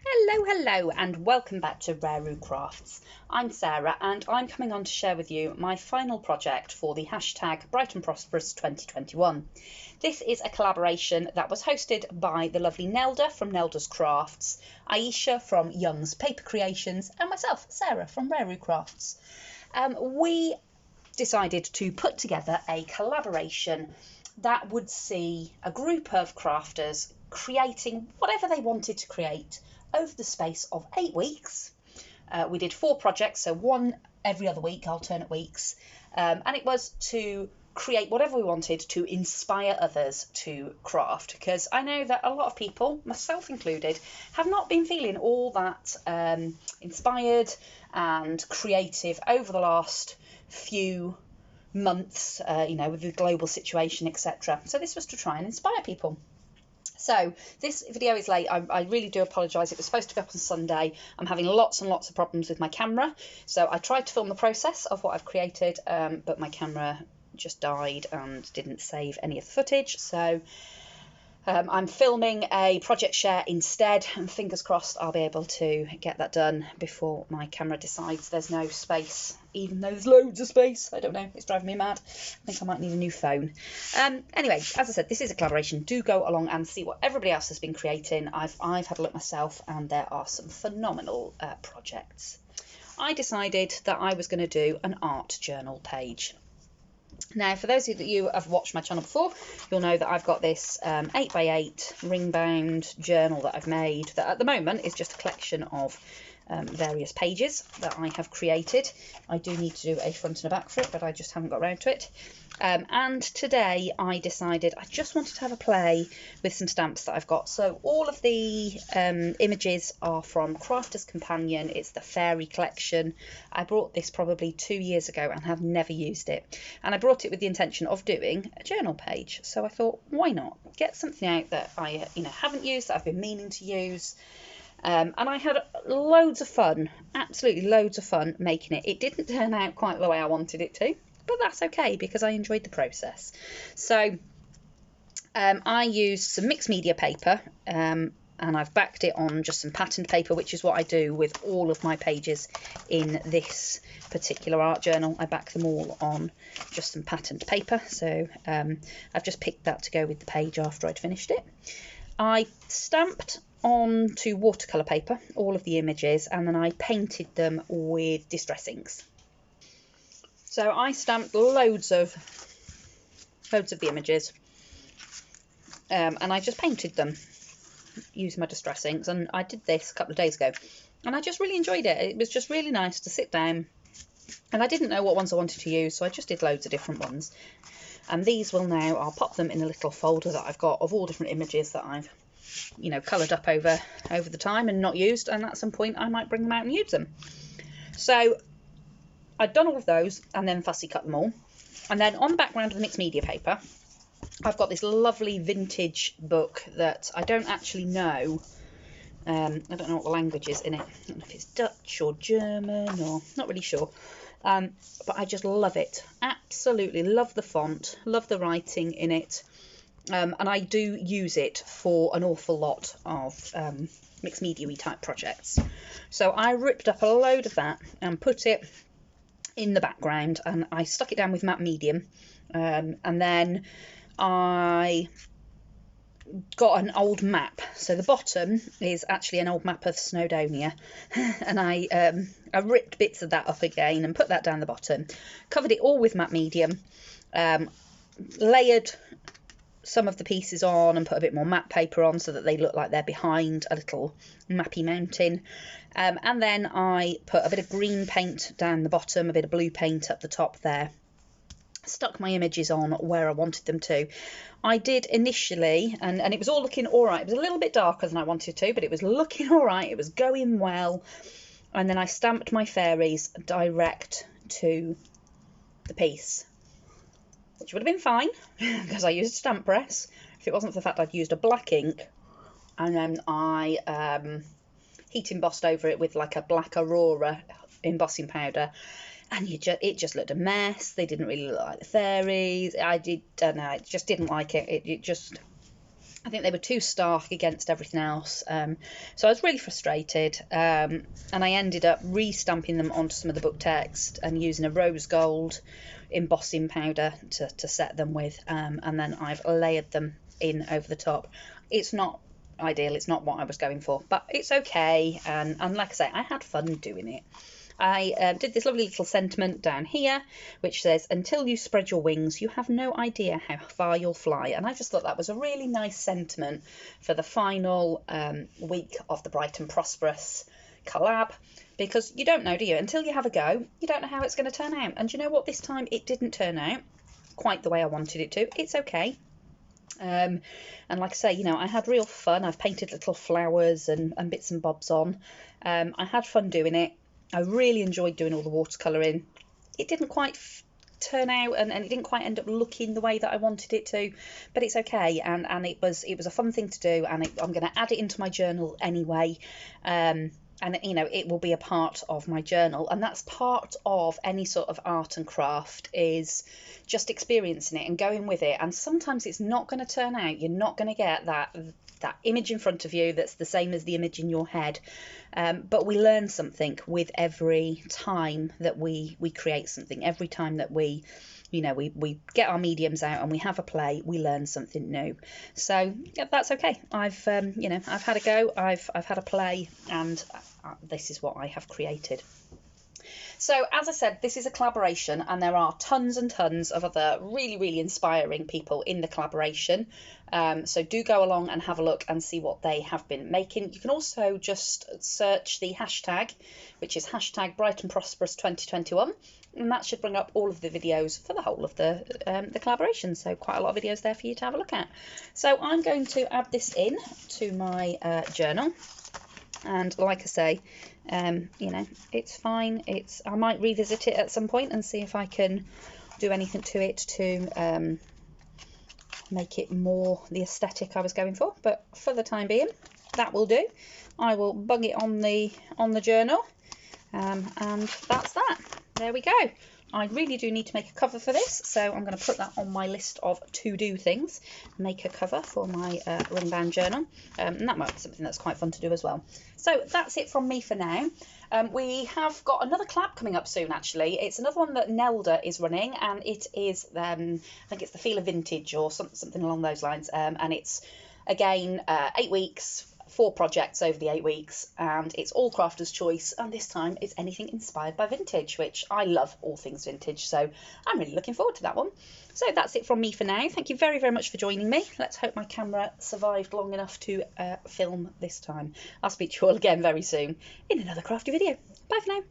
Hello, and welcome back to RareRoo Crafts. I'm Sarah, and I'm coming on to share with you my final project for the hashtag Bright and Prosperous 2021. This is a collaboration that was hosted by the lovely Nelda from NeldasCrafts, Aisha from Young's Paper Creations, and myself, Sarah from RareRoo Crafts. We decided to put together a collaboration that would see a group of crafters creating whatever they wanted to create over the space of 8 weeks. We did 4 projects, so one every other week, alternate weeks, and it was to create whatever we wanted to inspire others to craft, because I know that a lot of people, myself included, have not been feeling all that inspired and creative over the last few months, with the global situation, etc. So this was to try and inspire people. So this video is late. I really do apologise. It was supposed to be up on Sunday. I'm having lots and lots of problems with my camera. So I tried to film the process of what I've created, but my camera just died and didn't save any of the footage. So I'm filming a project share instead, and fingers crossed I'll be able to get that done before my camera decides there's no space, even though there's loads of space. I don't know, it's driving me mad. I think I might need a new phone. Anyway, as I said, this is a collaboration. Do go along and see what everybody else has been creating. I've had a look myself, and there are some phenomenal projects. I decided that I was going to do an art journal page. Now, for those of you who have watched my channel before, you'll know that I've got this 8x8 ring-bound journal that I've made that at the moment is just a collection of various pages that I have created. I do need to do a front and a back for it, but I just haven't got around to it. And today I decided I just wanted to have a play with some stamps that I've got. So all of the images are from Crafter's Companion. It's the fairy collection. I brought this probably 2 years ago and have never used it. And I brought it with the intention of doing a journal page. So I thought, why not? Get something out that I haven't used, that I've been meaning to use. And I had loads of fun, absolutely loads of fun making it. It didn't turn out quite the way I wanted it to, but that's okay because I enjoyed the process. So I used some mixed media paper, and I've backed it on just some patterned paper, which is what I do with all of my pages in this particular art journal. I back them all on just some patterned paper. So I've just picked that to go with the page after I'd finished it. I stamped onto watercolour paper all of the images, and then I painted them with distress inks. So I stamped loads of the images, and I just painted them using my distress inks, and I did this a couple of days ago, and I just really enjoyed it. It was just really nice to sit down, and I didn't know what ones I wanted to use, so I just did loads of different ones. And these will now, I'll pop them in a little folder that I've got of all different images that I've coloured up over the time and not used, and at some point I might bring them out and use them. So I'd done all of those and then fussy cut them all, and then on the background of the mixed media paper I've got this lovely vintage book that I don't actually know. I don't know what the language is in it. I don't know if it's Dutch or German, or not really sure. But I just love it. Absolutely love the font, love the writing in it. And I do use it for an awful lot of mixed media-y type projects. So I ripped up a load of that and put it in the background, and I stuck it down with matte medium. And then I got an old map. So the bottom is actually an old map of Snowdonia, and I ripped bits of that up again and put that down the bottom, covered it all with matte medium, layered some of the pieces on and put a bit more matte paper on so that they look like they're behind a little mappy mountain, and then I put a bit of green paint down the bottom, a bit of blue paint up the top there, stuck my images on where I wanted them to. I did initially, and it was all looking all right. It was a little bit darker than I wanted to, but it was looking all right. It was going well. And then I stamped my fairies direct to the piece, which would have been fine because I used a stamp press, if it wasn't for the fact I'd used a black ink, and then I heat embossed over it with like a black Aurora embossing powder. And it just looked a mess. They didn't really look like the fairies. I just didn't like it. I think they were too stark against everything else. So I was really frustrated, and I ended up re-stamping them onto some of the book text and using a rose gold embossing powder to set them with, and then I've layered them in over the top. It's not ideal, it's not what I was going for, but it's okay, and like I say, I had fun doing it. I did this lovely little sentiment down here, which says, "Until you spread your wings, you have no idea how far you'll fly." And I just thought that was a really nice sentiment for the final week of the Bright and Prosperous collab, because you don't know, do you? Until you have a go, you don't know how it's going to turn out. And you know what? This time it didn't turn out quite the way I wanted it to. It's okay. And like I say, you know, I had real fun. I've painted little flowers and bits and bobs on. I had fun doing it. I really enjoyed doing all the watercolouring. It didn't quite turn out, and it didn't quite end up looking the way that I wanted it to, but it's okay, and it was a fun thing to do, and I'm going to add it into my journal anyway, and you know, it will be a part of my journal, and that's part of any sort of art and craft, is just experiencing it and going with it. And sometimes it's not going to turn out, you're not going to get that image in front of you that's the same as the image in your head, but we learn something with every time that we create something. Every time that we get our mediums out and we have a play, we learn something new. So yeah, that's okay. I've had a go, I've had a play, and this is what I have created. So as I said, this is a collaboration, and there are tons and tons of other really, really inspiring people in the collaboration. So do go along and have a look and see what they have been making. You can also just search the hashtag, which is hashtag Bright and Prosperous 2021, and that should bring up all of the videos for the whole of the collaboration. So quite a lot of videos there for you to have a look at. So I'm going to add this in to my journal. And like I say, you know, it's fine. I might revisit it at some point and see if I can do anything to it to make it more the aesthetic I was going for. But for the time being, that will do. I will bung it on the journal, and that's that. There we go. I really do need to make a cover for this, so I'm going to put that on my list of to-do things. Make a cover for my ring-bound journal, and that might be something that's quite fun to do as well. So that's it from me for now. We have got another collab coming up soon, actually. It's another one that Nelda is running, and it is, I think it's the Feel of Vintage or something along those lines, and it's, again, 8 weeks, 4 projects over the 8 weeks, and it's all crafter's choice, and this time it's anything inspired by vintage, which I love all things vintage, so I'm really looking forward to that one. So that's it from me for now. Thank you very, very much for joining me. Let's hope my camera survived long enough to film this time. I'll speak to you all again very soon in another crafty video. Bye for now.